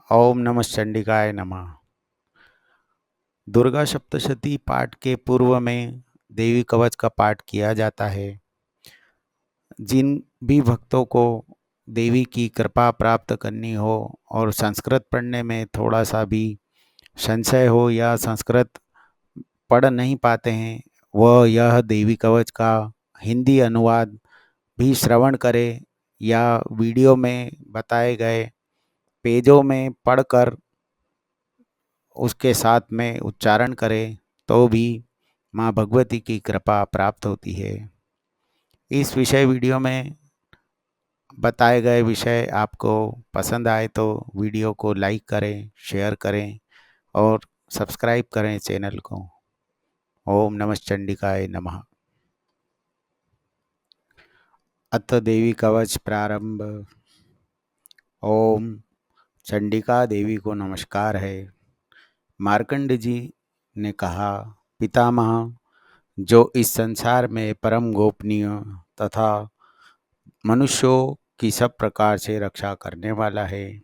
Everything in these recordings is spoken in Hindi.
ओम नमः चंडिकाय नमः। दुर्गा सप्तशती पाठ के पूर्व में देवी कवच का पाठ किया जाता है। जिन भी भक्तों को देवी की कृपा प्राप्त करनी हो और संस्कृत पढ़ने में थोड़ा सा भी संशय हो या संस्कृत पढ़ नहीं पाते हैं, वह यह देवी कवच का हिंदी अनुवाद भी श्रवण करें या वीडियो में बताए गए पेजों में पढ़कर उसके साथ में उच्चारण करें तो भी माँ भगवती की कृपा प्राप्त होती है। इस विषय वीडियो में बताए गए विषय आपको पसंद आए तो वीडियो को लाइक करें, शेयर करें और सब्सक्राइब करें चैनल को। ओम नमः चंडिकाय नमः। अथ देवी कवच प्रारंभ। ओम चंडिका देवी को नमस्कार है। मार्कंड जी ने कहा, पितामह, जो इस संसार में परम गोपनीय तथा मनुष्यों की सब प्रकार से रक्षा करने वाला है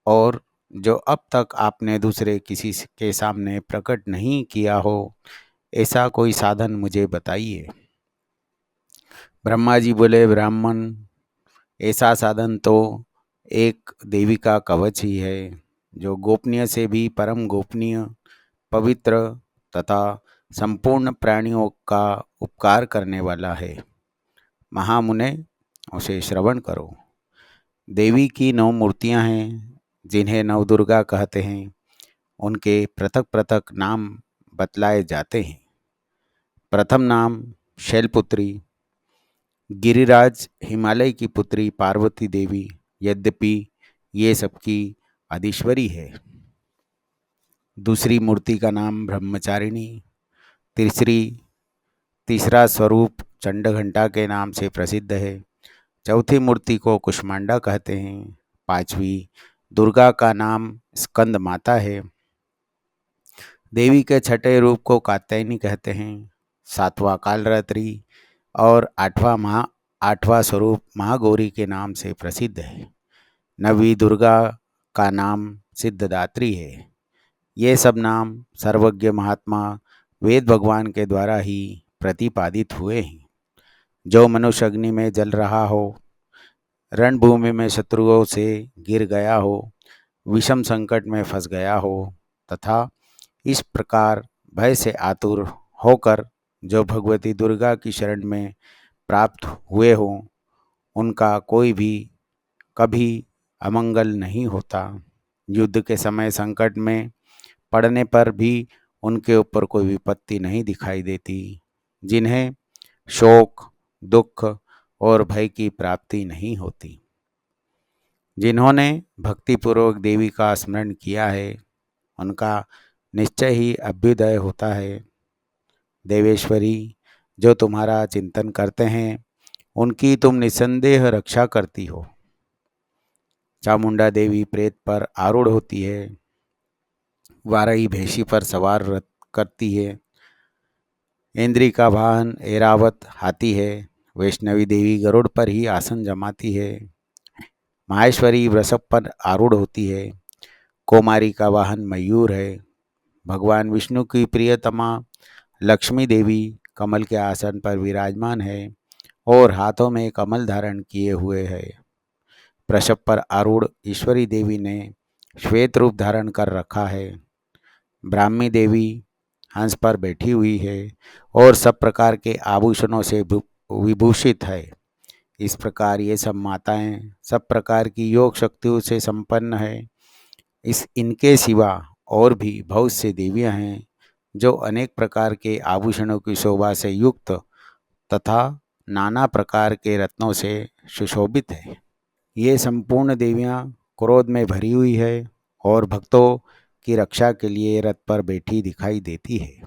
और जो अब तक आपने दूसरे किसी के सामने प्रकट नहीं किया हो, ऐसा कोई साधन मुझे बताइए। ब्रह्मा जी बोले, ब्राह्मण, ऐसा साधन तो एक देवी का कवच ही है, जो गोपनीय से भी परम गोपनीय, पवित्र तथा संपूर्ण प्राणियों का उपकार करने वाला है। महामुने, उसे श्रवण करो। देवी की 9 मूर्तियां हैं, जिन्हें नवदुर्गा कहते हैं। उनके पृथक पृथक नाम बतलाए जाते हैं। प्रथम नाम शैलपुत्री, गिरिराज हिमालय की पुत्री पार्वती देवी, यद्यपि ये सबकी अधीश्वरी है। दूसरी मूर्ति का नाम ब्रह्मचारिणी, तीसरा स्वरूप चंडघंटा के नाम से प्रसिद्ध है। चौथी मूर्ति को कुष्मांडा कहते हैं। पांचवी दुर्गा का नाम स्कंद माता है। देवी के छठे रूप को कात्यायनी कहते हैं। सातवां कालरात्रि और आठवां स्वरूप महागौरी के नाम से प्रसिद्ध है। नवी दुर्गा का नाम सिद्धदात्री है। ये सब नाम सर्वज्ञ महात्मा वेद भगवान के द्वारा ही प्रतिपादित हुए हैं। जो मनुष्य अग्नि में जल रहा हो, रणभूमि में शत्रुओं से गिर गया हो, विषम संकट में फंस गया हो तथा इस प्रकार भय से आतुर होकर जो भगवती दुर्गा की शरण में प्राप्त हुए हो, उनका कोई भी कभी अमंगल नहीं होता। युद्ध के समय संकट में पड़ने पर भी उनके ऊपर कोई विपत्ति नहीं दिखाई देती, जिन्हें शोक, दुख और भय की प्राप्ति नहीं होती। जिन्होंने भक्तिपूर्वक देवी का स्मरण किया है, उनका निश्चय ही अभ्युदय होता है। देवेश्वरी, जो तुम्हारा चिंतन करते हैं, उनकी तुम निसंदेह रक्षा करती हो। चामुंडा देवी प्रेत पर आरूढ़ होती है, वाराही भैंसी पर सवार करती है। इंद्री का वाहन ऐरावत हाथी है। वैष्णवी देवी गरुड़ पर ही आसन जमाती है। माहेश्वरी वृषभ पर आरूढ़ होती है। कोमारी का वाहन मयूर है। भगवान विष्णु की प्रियतमा लक्ष्मी देवी कमल के आसन पर विराजमान है और हाथों में कमल धारण किए हुए है। वृषभ पर आरूढ़ ईश्वरी देवी ने श्वेत रूप धारण कर रखा है। ब्राह्मी देवी हंस पर बैठी हुई है और सब प्रकार के आभूषणों से विभूषित है। इस प्रकार ये सब माताएं सब प्रकार की योग शक्तियों से संपन्न है। इनके सिवा और भी बहुत से देवियां हैं, जो अनेक प्रकार के आभूषणों की शोभा से युक्त तथा नाना प्रकार के रत्नों से सुशोभित है। ये संपूर्ण देवियां क्रोध में भरी हुई है और भक्तों की रक्षा के लिए रथ पर बैठी दिखाई देती है।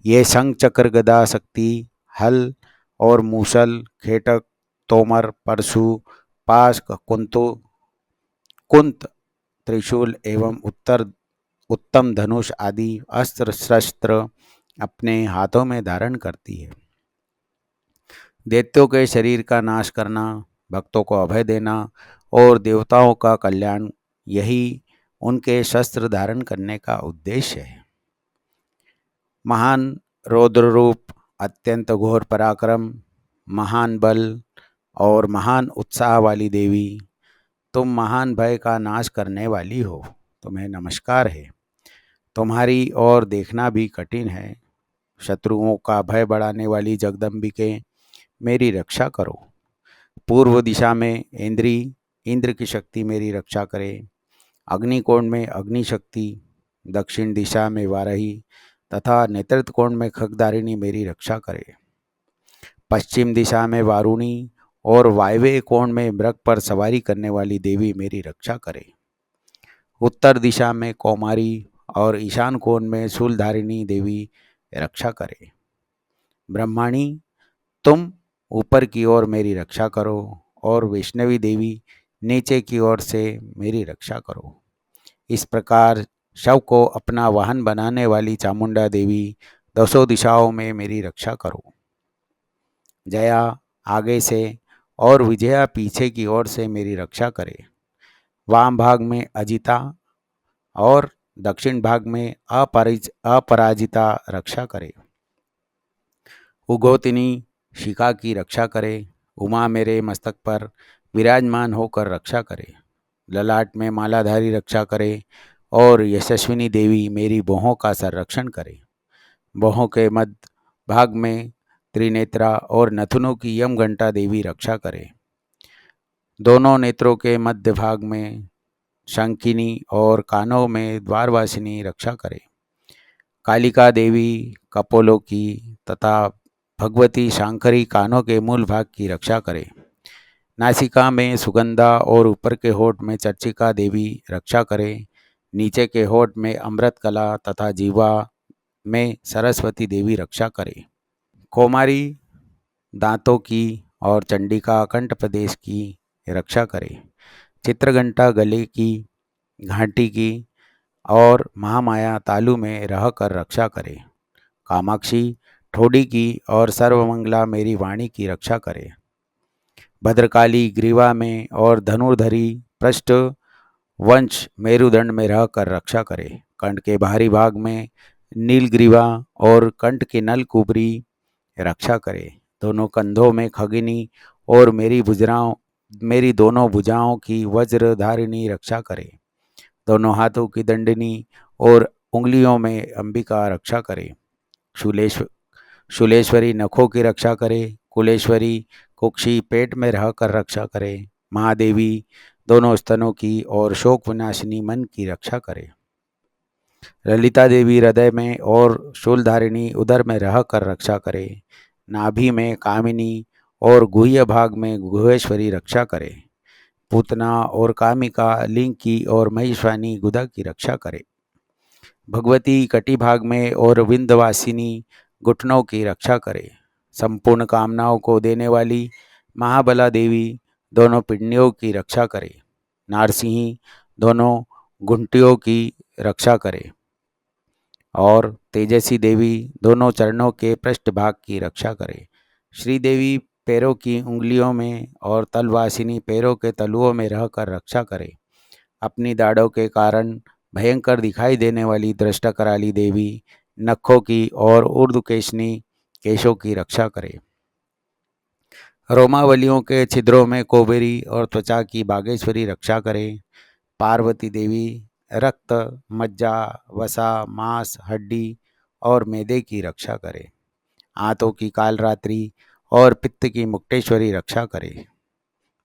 ये शंख, चक्र, गदा, शक्ति, हल और मूसल, खेटक, तोमर, परशु, पाश, कुंत, त्रिशूल एवं उत्तम धनुष आदि अस्त्र शस्त्र अपने हाथों में धारण करती है। दैत्यों के शरीर का नाश करना, भक्तों को अभय देना और देवताओं का कल्याण, यही उनके शस्त्र धारण करने का उद्देश्य है। महान रौद्र रूप, अत्यंत घोर पराक्रम, महान बल और महान उत्साह वाली देवी, तुम महान भय का नाश करने वाली हो, तुम्हें नमस्कार है। तुम्हारी ओर देखना भी कठिन है। शत्रुओं का भय बढ़ाने वाली जगदम्बिके, मेरी रक्षा करो। पूर्व दिशा में इंद्र की शक्ति मेरी रक्षा करे। अग्निकोण में अग्नि शक्ति, दक्षिण दिशा में वाराही तथा नेतृत्व कोण में खगधारिणी मेरी रक्षा करे। पश्चिम दिशा में वारुणी और वायव्य कोण में मृग पर सवारी करने वाली देवी मेरी रक्षा करे। उत्तर दिशा में कौमारी और ईशान कोण में शूलधारिणी देवी रक्षा करे। ब्रह्माणी, तुम ऊपर की ओर मेरी रक्षा करो और वैष्णवी देवी नीचे की ओर से मेरी रक्षा करो। इस प्रकार शव को अपना वाहन बनाने वाली चामुंडा देवी दसों दिशाओं में मेरी रक्षा करो। जया आगे से और विजया पीछे की ओर से मेरी रक्षा करे। वाम भाग में अजिता और दक्षिण भाग में अपराजिता रक्षा करे। उगोतिनी शिखा की रक्षा करे। उमा मेरे मस्तक पर विराजमान होकर रक्षा करे। ललाट में मालाधारी रक्षा करे और यशस्विनी देवी मेरी भौहों का संरक्षण करे। भौहों के मध्य भाग में त्रिनेत्रा और नथुनों की यम घंटा देवी रक्षा करे। दोनों नेत्रों के मध्य भाग में शंखिनी और कानों में द्वारवासिनी रक्षा करे। कालिका देवी कपोलों की तथा भगवती शांकरी कानों के मूल भाग की रक्षा करे। नासिका में सुगंधा और ऊपर के होठ में चर्चिका देवी रक्षा करे। नीचे के होठ में अमृत कला तथा जीवा में सरस्वती देवी रक्षा करे। कौमारी दांतों की और चंडिका कंठ प्रदेश की रक्षा करे। चित्रघंटा गले की, घाटी की और महामाया तालु में रहकर रक्षा करे। कामाक्षी ठोड़ी की और सर्वमंगला मेरी वाणी की रक्षा करे। भद्रकाली ग्रीवा में और धनुर्धरी पृष्ठ वंश मेरुदंड में रहकर रक्षा करे। कंठ के बाहरी भाग में नीलग्रीवा और कंठ के नल कुबरी रक्षा करे। दोनों कंधों में खगिनी और मेरी दोनों भुजाओं की वज्रधारिणी रक्षा करे। दोनों हाथों की दंडनी और उंगलियों में अंबिका रक्षा करे। शूलेश्वरी नखों की रक्षा करे। कुलेश्वरी कुक्षी पेट में रहकर रक्षा करे। महादेवी दोनों स्तनों की और शोक विनाशिनी मन की रक्षा करे। ललिता देवी हृदय में और शूलधारिणी उदर में रहकर रक्षा करे। नाभि में कामिनी और गुह्य भाग में गुहेश्वरी रक्षा करे। पूतना और कामिका लिंग की और महिषवानी गुदा की रक्षा करे। भगवती कटी भाग में और विंध्यवासिनी घुटनों की रक्षा करे। संपूर्ण कामनाओं को देने वाली महाबला देवी दोनों पिंडियों की रक्षा करे। नारसिंही दोनों घुंटियों की रक्षा करे और तेजसी देवी दोनों चरणों के पृष्ठ भाग की रक्षा करे। श्रीदेवी पैरों की उंगलियों में और तलवासिनी पैरों के तलुओं में रहकर रक्षा करे। अपनी दाढ़ों के कारण भयंकर दिखाई देने वाली दृष्टा कराली देवी नखों की और ऊर्ध्वकेशनी केशों की रक्षा करे। रोमावलियों के छिद्रों में कोबेरी और त्वचा की बागेश्वरी रक्षा करे। पार्वती देवी रक्त, मज्जा, वसा, मांस, हड्डी और मैदे की रक्षा करे। आंतों की कालरात्रि और पित्त की मुक्तेश्वरी रक्षा करे।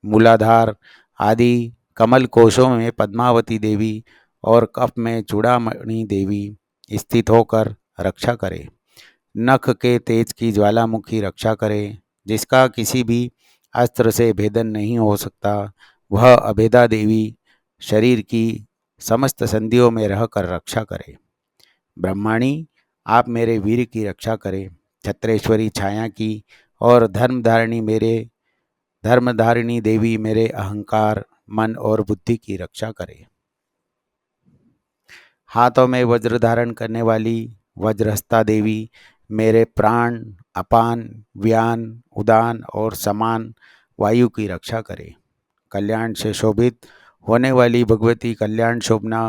मूलाधार आदि कमल कोशों में पद्मावती देवी और कफ में चूड़ामणि देवी स्थित होकर रक्षा करे। नख के तेज की ज्वालामुखी रक्षा करे। जिसका किसी भी अस्त्र से भेदन नहीं हो सकता, वह अभेदा देवी शरीर की समस्त संधियों में रहकर रक्षा करे। ब्रह्माणी, आप मेरे वीर की रक्षा करें। छत्रेश्वरी छाया की और धर्मधारिणी देवी मेरे अहंकार, मन और बुद्धि की रक्षा करे। हाथों में वज्र धारण करने वाली वज्रहस्ता देवी मेरे प्राण, अपान, व्यान, उदान और समान वायु की रक्षा करे। कल्याण से शोभित होने वाली भगवती कल्याण शोभना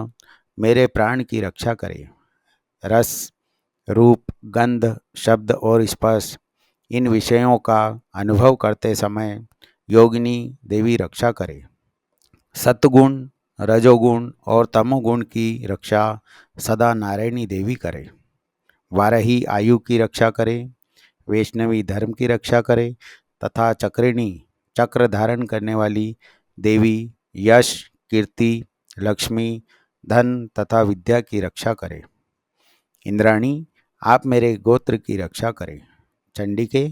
मेरे प्राण की रक्षा करे। रस, रूप, गंध, शब्द और स्पर्श, इन विषयों का अनुभव करते समय योगिनी देवी रक्षा करे। सत्गुण, रजोगुण और तमोगुण की रक्षा सदा नारायणी देवी करे। वाराही आयु की रक्षा करे, वैष्णवी धर्म की रक्षा करे तथा चक्रिणी, चक्र धारण करने वाली देवी यश, कीर्ति, लक्ष्मी, धन तथा विद्या की रक्षा करे। इंद्राणी, आप मेरे गोत्र की रक्षा करें। चंडिके,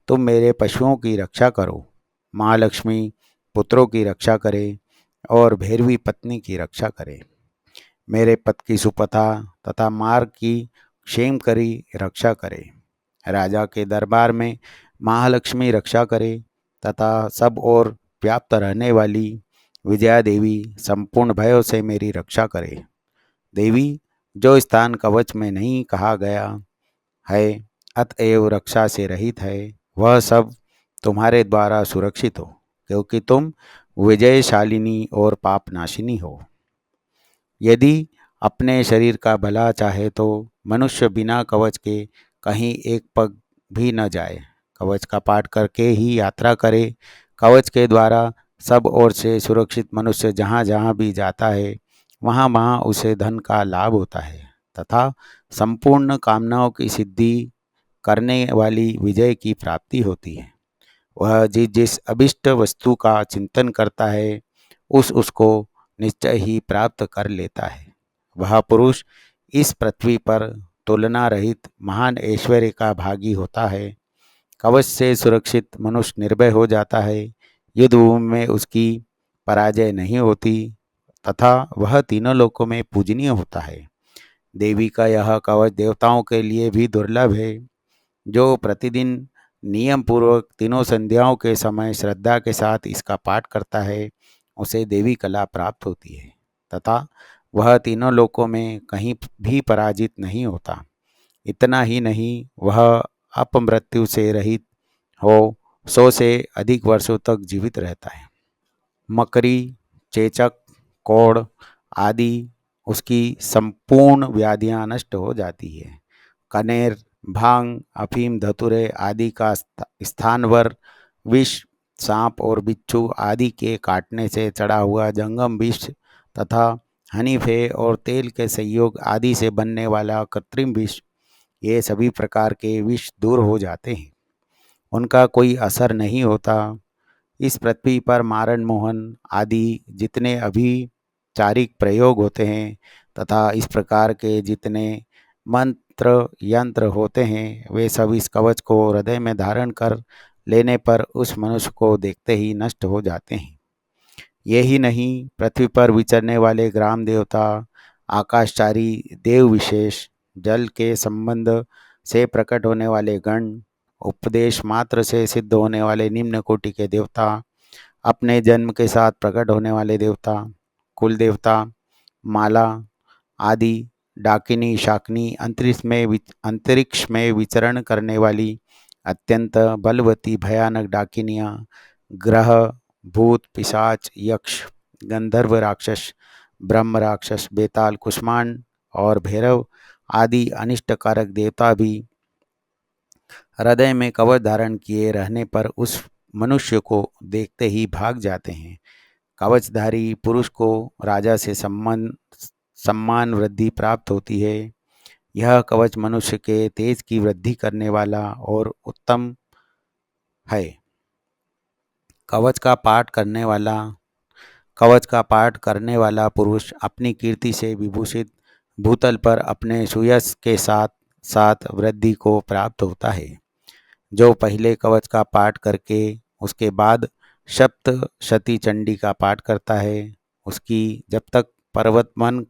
तुम मेरे पशुओं की रक्षा करो। महालक्ष्मी, पुत्रों की रक्षा करे और भैरवी पत्नी की रक्षा करे। मेरे पद की सुपथा तथा मार्ग की क्षेमकरी रक्षा करे। राजा के दरबार में महालक्ष्मी रक्षा करे तथा सब ओर व्याप्त रहने वाली विजया देवी संपूर्ण भयों से मेरी रक्षा करे। देवी, जो स्थान कवच में नहीं कहा गया है अतएव रक्षा से रहित है, वह सब तुम्हारे द्वारा सुरक्षित हो, क्योंकि तुम विजयशालिनी और पापनाशिनी हो। यदि अपने शरीर का भला चाहे तो मनुष्य बिना कवच के कहीं एक पग भी न जाए, कवच का पाठ करके ही यात्रा करे। कवच के द्वारा सब ओर से सुरक्षित मनुष्य जहाँ जहाँ भी जाता है वहाँ वहाँ उसे धन का लाभ होता है तथा संपूर्ण कामनाओं की सिद्धि करने वाली विजय की प्राप्ति होती है। वह जिस जिस अभिष्ट वस्तु का चिंतन करता है उसको निश्चय ही प्राप्त कर लेता है। वह पुरुष इस पृथ्वी पर तुलना रहित महान ऐश्वर्य का भागी होता है। कवच से सुरक्षित मनुष्य निर्भय हो जाता है। युद्ध भूमि में उसकी पराजय नहीं होती तथा वह तीनों लोकों में पूजनीय होता है। देवी का यह कवच देवताओं के लिए भी दुर्लभ है। जो प्रतिदिन नियम पूर्वक तीनों संध्याओं के समय श्रद्धा के साथ इसका पाठ करता है उसे देवी कला प्राप्त होती है तथा वह तीनों लोकों में कहीं भी पराजित नहीं होता। इतना ही नहीं, वह अपमृत्यु से रहित हो 100 से अधिक वर्षों तक जीवित रहता है। मकरी, चेचक, कोढ़ आदि उसकी संपूर्ण व्याधियां नष्ट हो जाती है। कनेर, भांग, अफीम, धतूरे आदि का स्थानवर विष, सांप और बिच्छू आदि के काटने से चढ़ा हुआ जंगम विष तथा हनीफे और तेल के संयोग आदि से बनने वाला कृत्रिम विष, ये सभी प्रकार के विष दूर हो जाते हैं, उनका कोई असर नहीं होता। इस पृथ्वी पर मारण मोहन आदि जितने अभिचारिक प्रयोग होते हैं तथा इस प्रकार के जितने मंत्र यंत्र होते हैं वे सब इस कवच को हृदय में धारण कर लेने पर उस मनुष्य को देखते ही नष्ट हो जाते हैं। यही नहीं, पृथ्वी पर विचरने वाले ग्राम देवता, आकाशचारी देव विशेष, जल के संबंध से प्रकट होने वाले गण, उपदेश मात्र से सिद्ध होने वाले निम्न कोटि के देवता, अपने जन्म के साथ प्रकट होने वाले देवता, कुल देवता, माला आदि, डाकिनी, शाकिनी, अंतरिक्ष में विचरण करने वाली अत्यंत बलवती भयानक डाकिनियाँ, ग्रह, भूत, पिशाच, यक्ष, गंधर्व राक्षस, ब्रह्म राक्षस, बेताल, कुष्मांड और भैरव आदि अनिष्टकारक देवता भी हृदय में कवच धारण किए रहने पर उस मनुष्य को देखते ही भाग जाते हैं। कवचधारी पुरुष को राजा से सम्मान वृद्धि प्राप्त होती है। यह कवच मनुष्य के तेज की वृद्धि करने वाला और उत्तम है। कवच का पाठ करने वाला पुरुष अपनी कीर्ति से विभूषित भूतल पर अपने सुयश के साथ साथ वृद्धि को प्राप्त होता है। जो पहले कवच का पाठ करके उसके बाद सप्तशती चंडी का पाठ करता है उसकी जब तक पर्वतमन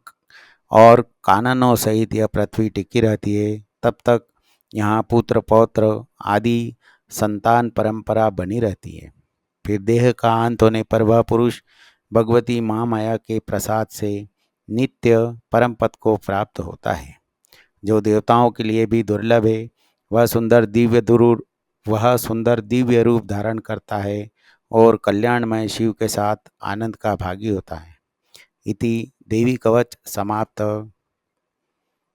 और काननों सहित यह पृथ्वी टिकी रहती है तब तक यहाँ पुत्र पौत्र आदि संतान परंपरा बनी रहती है। फिर देह का अंत होने पर वह पुरुष भगवती महामाया के प्रसाद से नित्य परम पद को प्राप्त होता है, जो देवताओं के लिए भी दुर्लभ है। वह सुंदर दिव्य रूप धारण करता है और कल्याणमय शिव के साथ आनंद का भागी होता है। इति देवी कवच समाप्त।